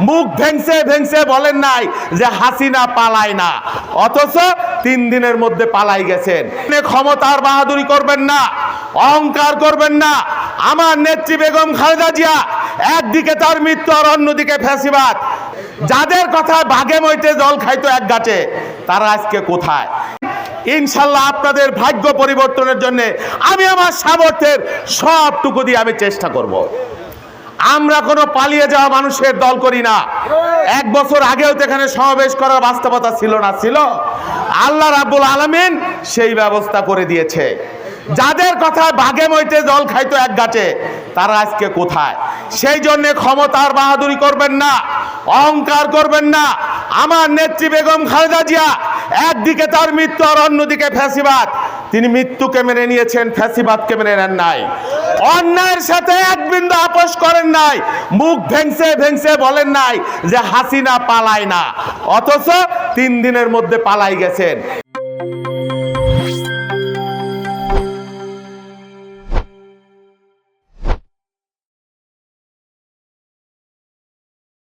মুখ ভেঙছে ভেঙছে বলেন নাই যে হাসিনা পালায় না, অথচ 3 দিনের মধ্যে পালাই গেছেন। ক্ষমতার বাহাদুরি করবেন না, অহংকার করবেন না। আমার নেত্রী বেগম খালেদা জিয়া একদিকে তার মৃত্যু আর অন্যদিকে ফ্যাসিবাদ। যাদের কথা বাঘে মইতে জল খাইতো এক গাছে, তারা আজকে কোথায়? ইনশাল্লাহ আপনাদের ভাগ্য পরিবর্তনের জন্য আমি আমার সামর্থ্যের সবটুকু দিয়ে আমি চেষ্টা করব। আমরা কোনো পালিয়ে যাওয়া মানুষের দল করি না। 1 বছর আগেও তো এখানে সমাবেশ করার বাস্তবতা ছিল না? ছিল। আল্লাহ রাব্বুল আলামিন সেই ব্যবস্থা করে দিয়েছে। যাদের কথা বাঘে মইতে জল খাইতো এক গাছে, তারা আজকে কোথায়? সেই জন্য ক্ষমতার বাহাদুরি করবেন না, অহংকার করবেন না। আমার নেত্রী বেগম খালেদা জিয়া একদিকে তার মৃত্যু আর অন্যদিকে ফ্যাসিবাদ। তিনি মৃত্যুকে মেনে নিয়েছেন, ফ্যাসিবাদকে মেনে নেন নাই। অন্যায়ের সাথে এক বিন্দু আপোষ করেন নাই। মুখ ভেঙছে ভেঙছে বলেন নাই যে হাসিনা পালায় না, অথচ 3 দিনের মধ্যে পালাই গেছেন।